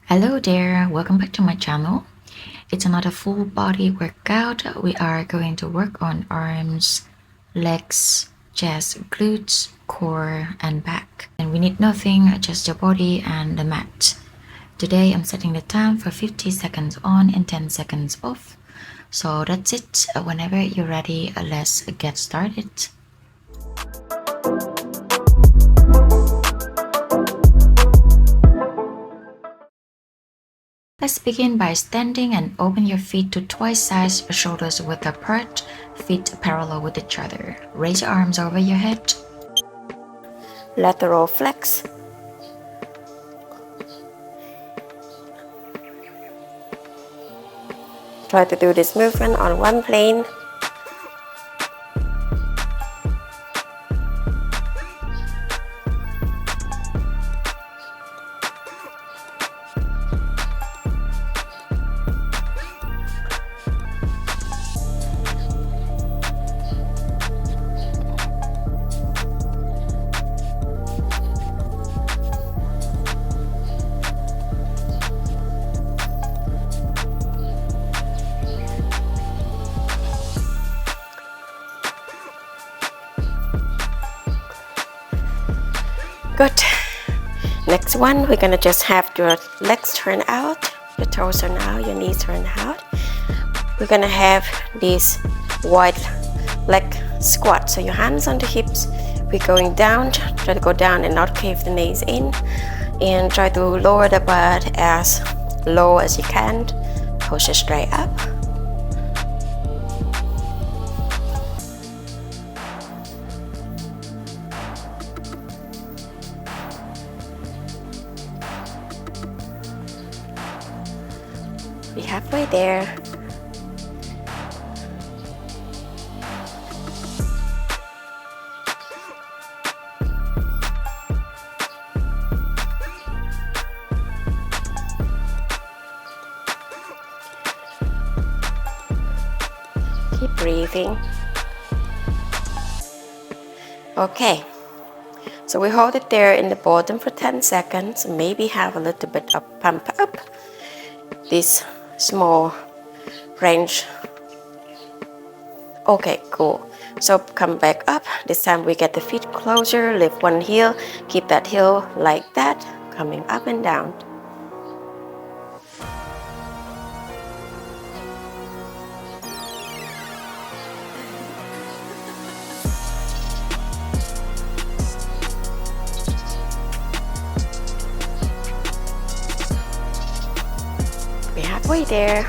Hello there, welcome back to my channel. It's another full body workout. We are going to work on arms, legs, chest, glutes, core and back. And we need nothing, just your body and the mat. Today I'm setting the time for 50 seconds on and 10 seconds off. So that's it. Whenever you're ready, let's get started. Let's begin by standing and open your feet to twice size, shoulders width apart, feet parallel with each other. Raise your arms over your head. Lateral flex. Try to do this movement on one plane. Good. Next one, we're gonna just have your legs turn out, your toes turn out, your knees turn out. We're gonna have this wide leg squat. So your hands on the hips. We're going down. Try to go down and not cave the knees in. And try to lower the butt as low as you can. Push it straight up. Be halfway there. Keep breathing. Okay, so we hold it there in the bottom for 10 seconds, maybe have a little bit of pump up. This small range. Okay, cool. So come back up. This time we get the feet closer, lift one heel, keep that heel like that, coming up and down. We're halfway there.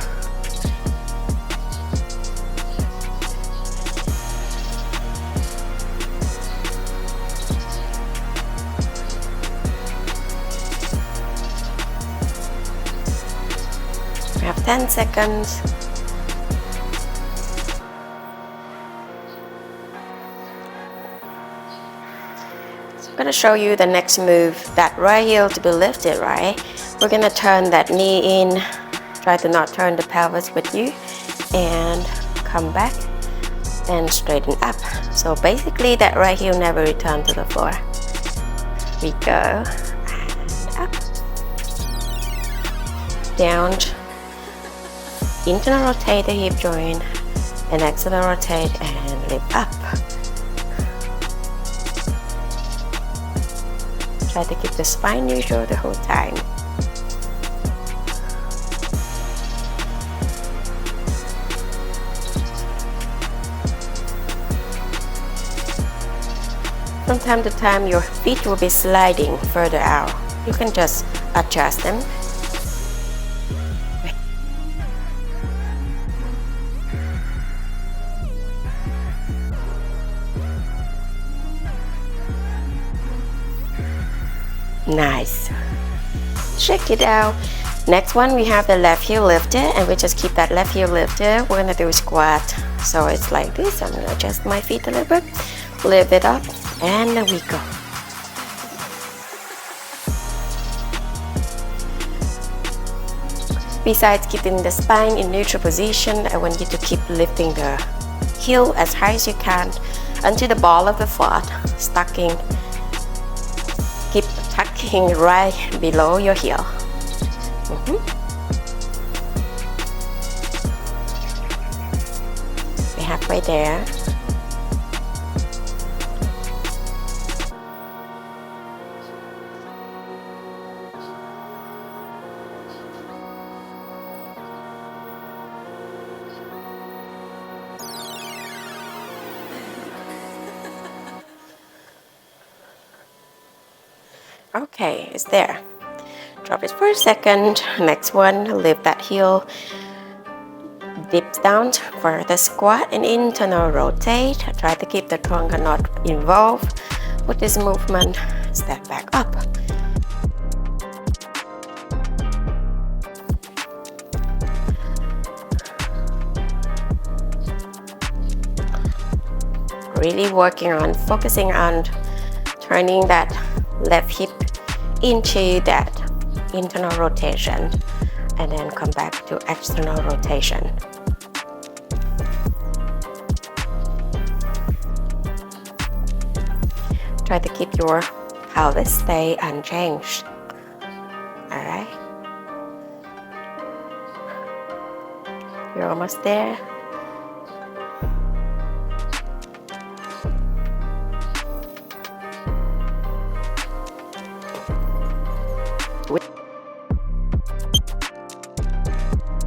We have 10 seconds. So I'm going to show you the next move. That right heel to be lifted, right? We're going to turn that knee in. Try to not turn the pelvis with you. And come back and straighten up. So basically that right heel never returned to the floor. We go and up. Down. Internal rotate the hip joint and external rotate and lift up. Try to keep the spine neutral the whole time. From time to time your feet will be sliding further out. You can just adjust them. Nice. Shake it out. Next one, we have the left heel lifted, and we just keep that left heel lifted. We're gonna do a squat. So it's like this. I'm gonna adjust my feet a little bit, lift it up, and there we go. Besides keeping the spine in neutral position, I want you to keep lifting the heel as high as you can until the ball of the foot stacking. Keep tucking right below your heel. We're halfway there. Okay, it's there. Drop it for a second. Next one, lift that heel. Dip down for the squat and internal rotate. Try to keep the trunk not involved with this movement. Step back up. Really working on focusing on turning that left hip into that internal rotation and then come back to external rotation. Try to keep your pelvis stay unchanged. Alright. You're almost there.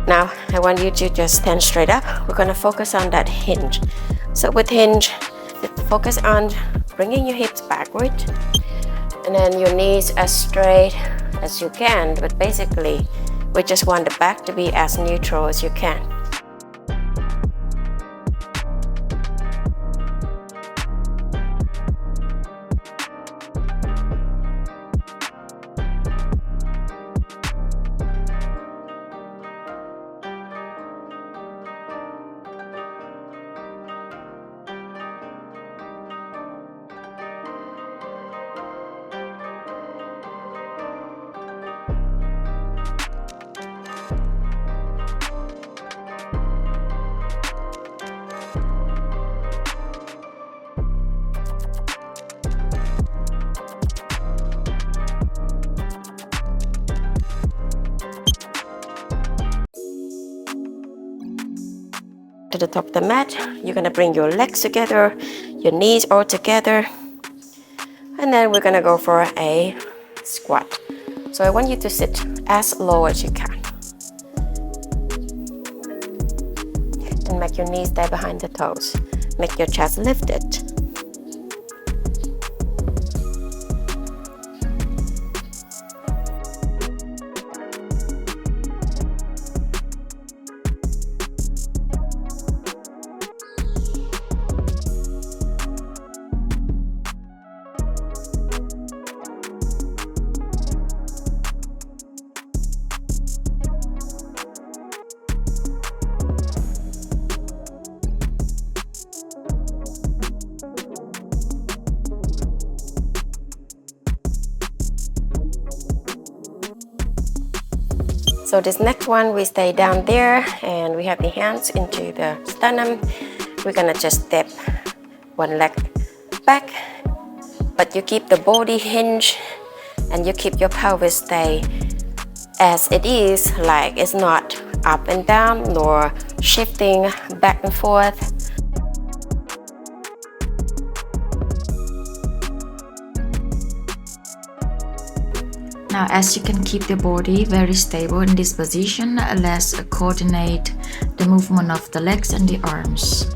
Now, I want you to just stand straight up. We're going to focus on that hinge. So with hinge, focus on bringing your hips backward and then your knees as straight as you can. But basically, we just want the back to be as neutral as you can. To the top of the mat, you're gonna bring your legs together, your knees all together, and then we're gonna go for a squat. So I want you to sit as low as you can and make your knees stay behind the toes. Make your chest lifted. So this next one, we stay down there and we have the hands into the sternum. We're gonna just step one leg back, but you keep the body hinge and you keep your pelvis stay as it is, like it's not up and down nor shifting back and forth. Now, as you can keep the body very stable in this position, let's coordinate the movement of the legs and the arms.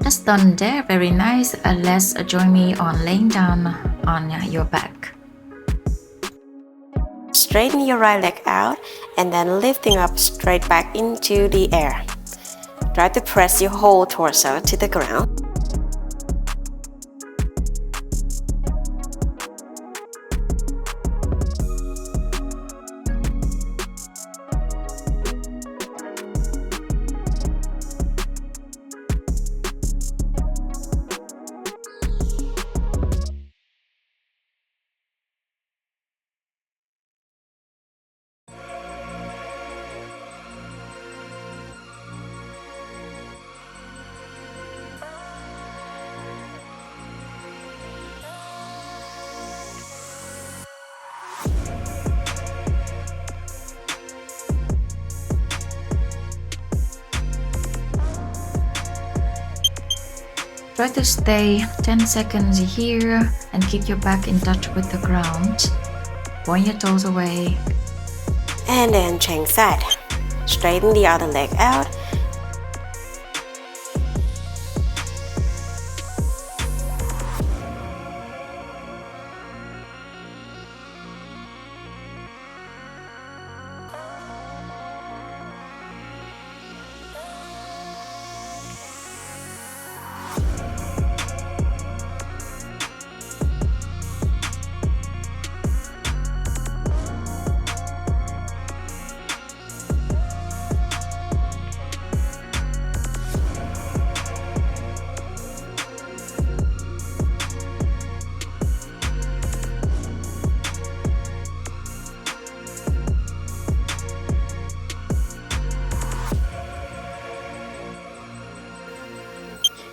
That's done there, very nice. Let's join me on laying down on your back. Straighten your right leg out and then lifting up straight back into the air. Try to press your whole torso to the ground. Try to stay 10 seconds here and keep your back in touch with the ground. Point your toes away. And then change side. Straighten the other leg out.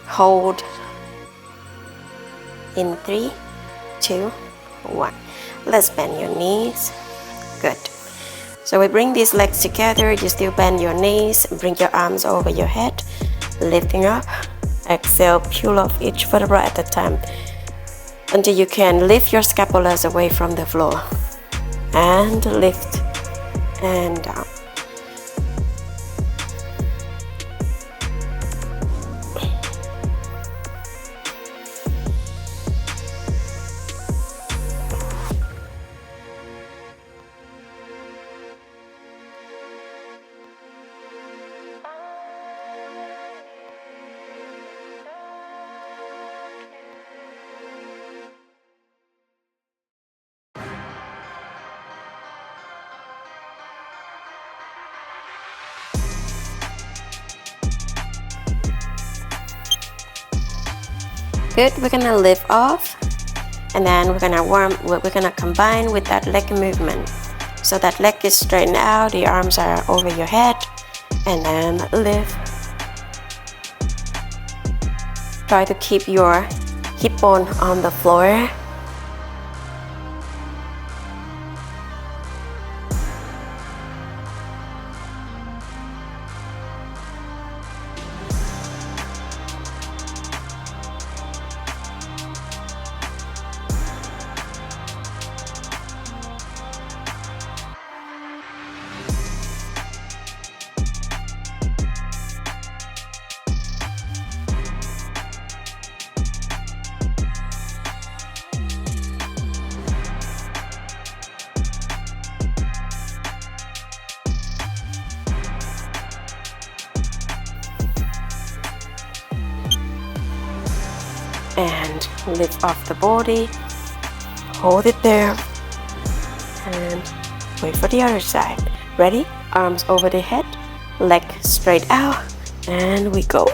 Hold in 3, 2, 1. Let's bend your knees. Good. So we bring these legs together. You still bend your knees. Bring your arms over your head, lifting up. Exhale, peel off each vertebra at a time until you can lift your scapulas away from the floor. And lift and down. Good, we're gonna lift off and then we're gonna combine with that leg movement. So that leg is straightened out, the arms are over your head, and then lift. Try to keep your hip bone on the floor. And lift off the body, hold it there, and wait for the other side. Ready? Arms over the head, leg straight out, and we go.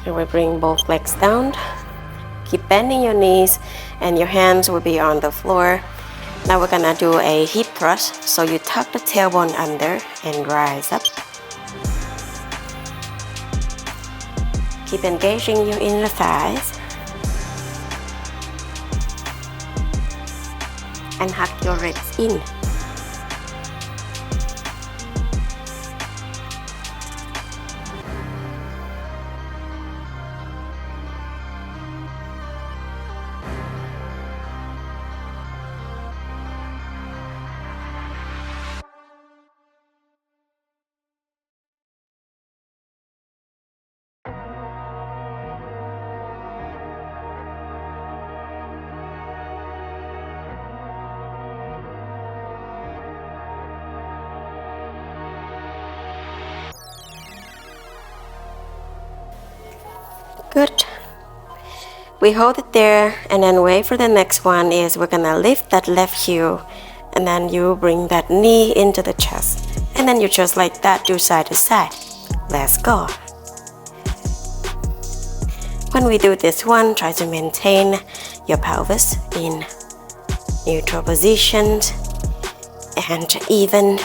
And we bring both legs down. Keep bending your knees and your hands will be on the floor. Now we're gonna do a hip thrust. So you tuck the tailbone under and rise up. Keep engaging your inner thighs. And hug your ribs in. We hold it there and then wait for the next one. Is we're gonna lift that left heel and then you bring that knee into the chest and then you just like that do side to side. Let's go. When we do this one, try to maintain your pelvis in neutral positions and even.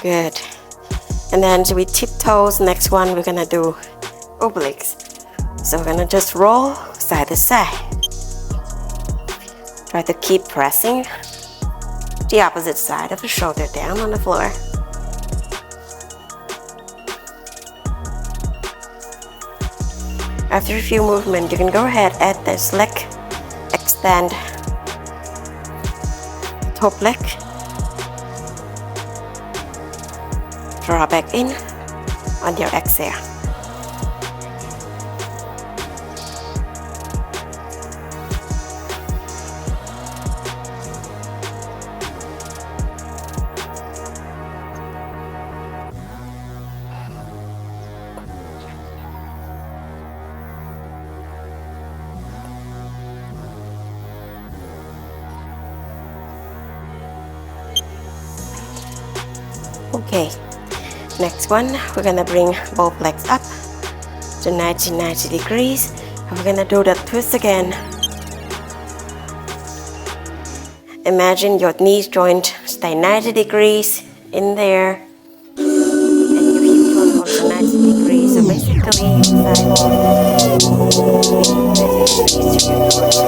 Good. And then we tiptoes. Next one we're gonna do obliques. So we're gonna just roll side to side. Try to keep pressing the opposite side of the shoulder down on the floor. After a few movements, you can go ahead at this leg, extend top leg, draw back in on your exhale. Okay, next one, we're gonna bring both legs up to 90 degrees. And we're gonna do that twist again. Imagine your knee joint stay 90 degrees in there. And your hip joint also 90 degrees. So basically, you slide 90 degrees to your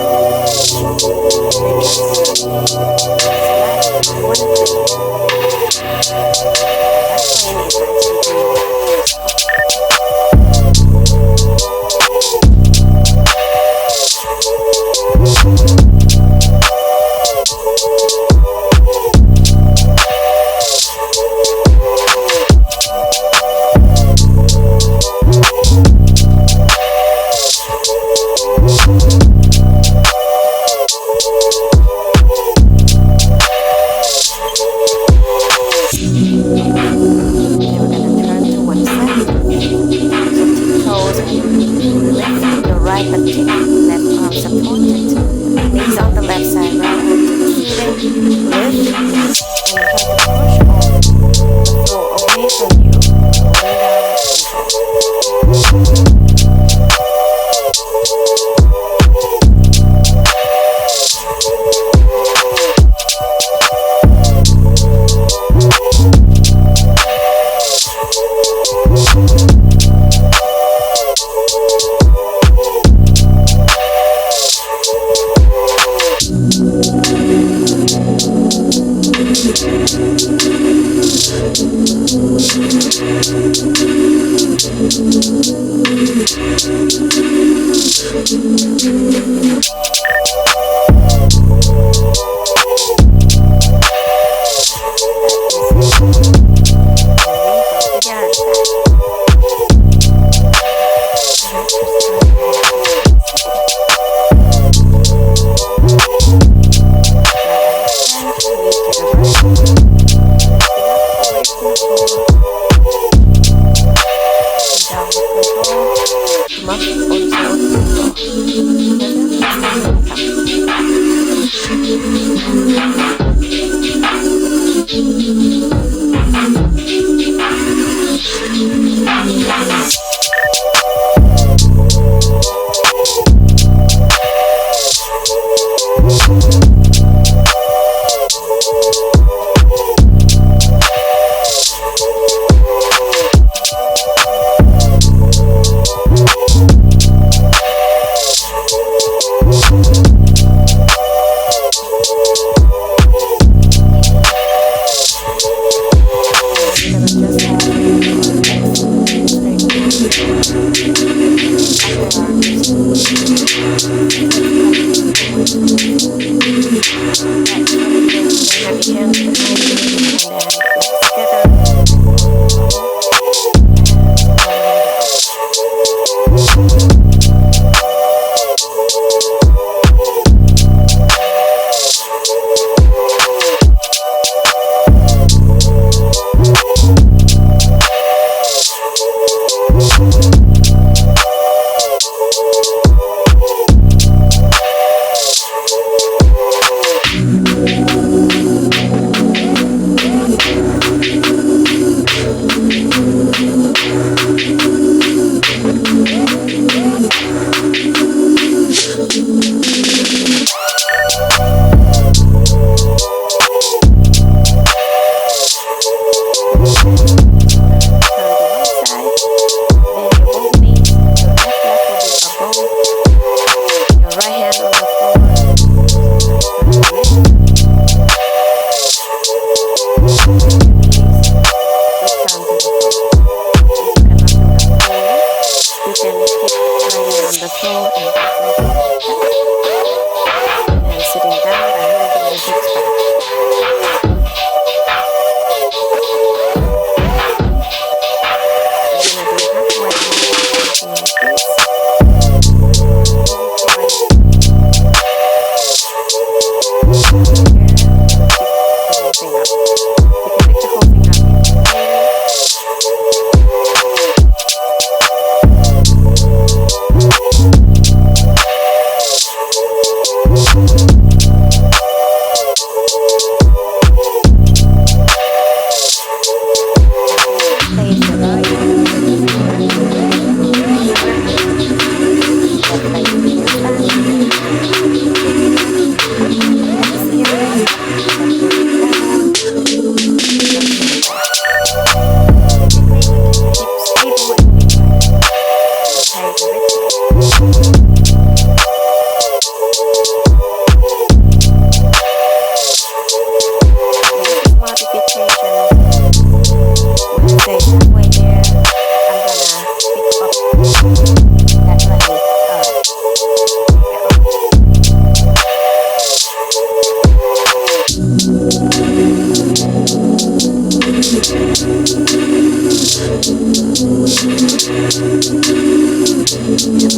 Just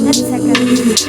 10 seconds.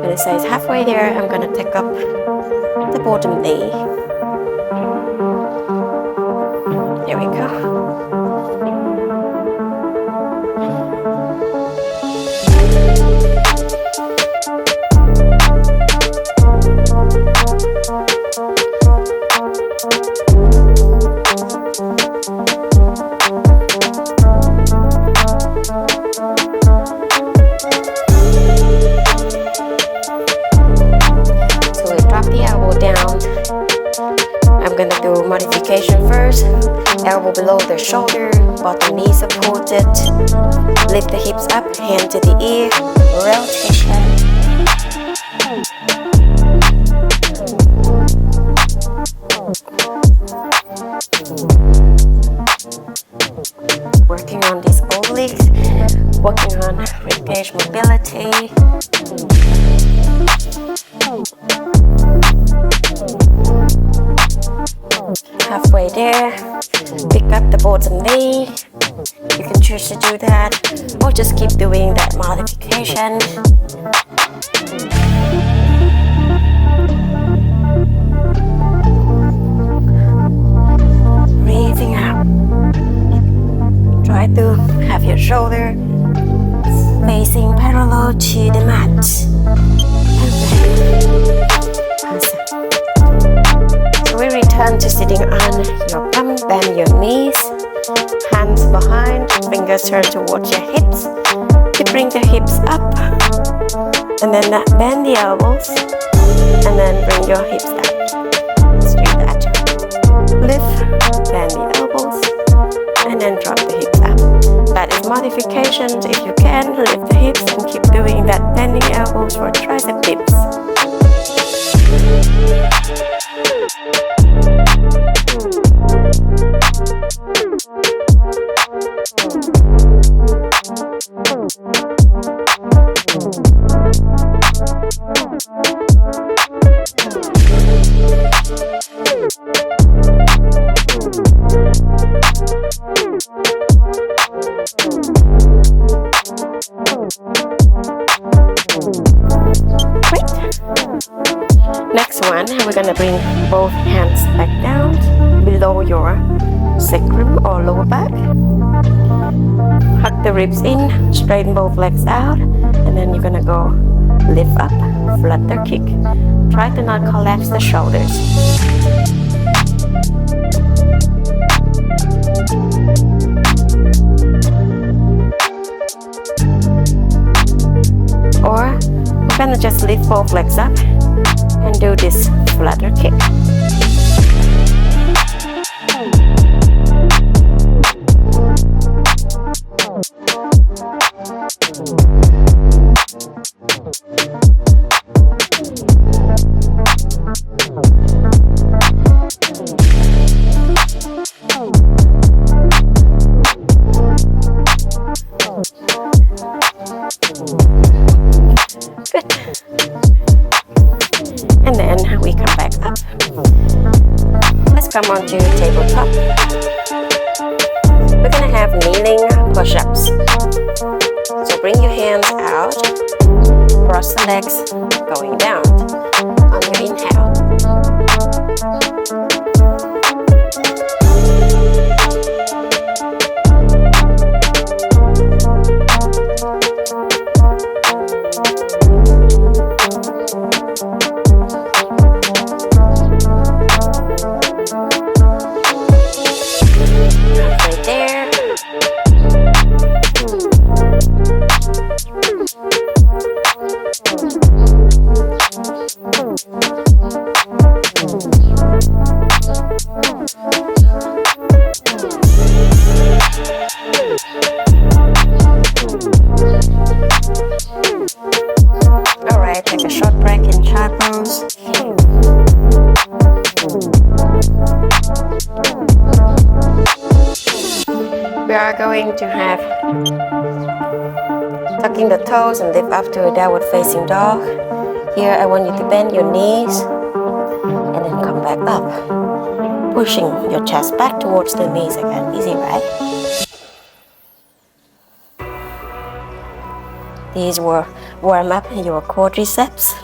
When it says halfway there, I'm gonna take up the bottom knee. There we go. I'm gonna do modification first. Elbow below the shoulder, bottom knee supported. Lift the hips up, hand to the ear, rotation. Working on these obliques, working on ribcage mobility. Halfway there, pick up the bottom knee. You can choose to do that, or just keep doing that modification. Breathing out. Try to have your shoulder facing parallel to the mat. So we return to sitting on your bum, bend your knees, hands behind, fingers turn towards your hips. You bring the hips up, and then bend the elbows, and then bring your hips down. Let's do that. Lift, bend the elbows, and then drop the hips up. That is modifications. If you can, lift the hips and keep doing that bending elbows for tricep dips. Next one, we're gonna bring both hands back down below your sacrum or lower back. Hug the ribs in, straighten both legs out, and then you're gonna go lift up, flutter kick. Try to not collapse the shoulders. Or we're gonna just lift both legs up and do this flutter kick. And then we come back up. Let's come on to tabletop. We're gonna have kneeling push-ups. So bring your hands out, cross the legs, going down on your inhale. going to have tucking the toes and lift up to a downward facing dog. Here I want you to bend your knees and then come back up, pushing your chest back towards the knees again. Easy, right? These will warm up your quadriceps.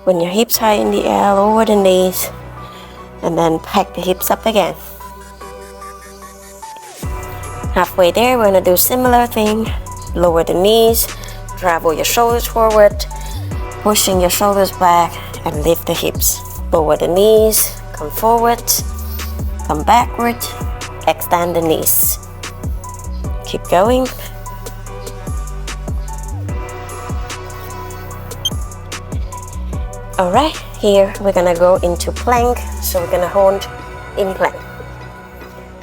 When your hips are in the air, lower the knees and then pack the hips up again. Halfway there, we're gonna do similar thing. Lower the knees, travel your shoulders forward, pushing your shoulders back and lift the hips. Lower the knees, come forward, come backward, extend the knees. Keep going. Alright, here we're gonna go into plank. So we're gonna hold in plank.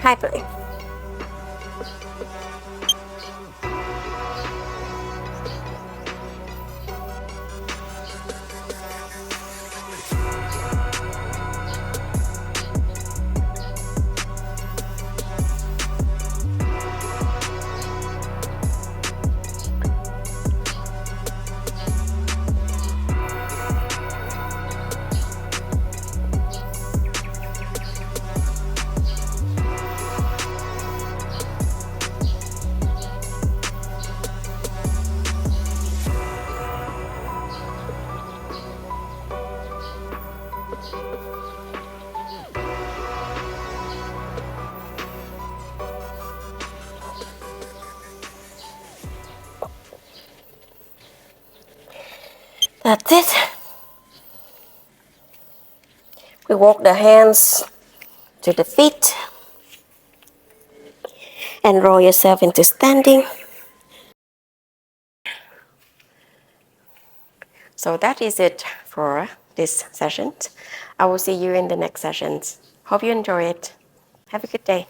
High plank. That's it. We walk the hands to the feet and roll yourself into standing. So that is it for this session. I will see you in the next sessions. Hope you enjoy it. Have a good day.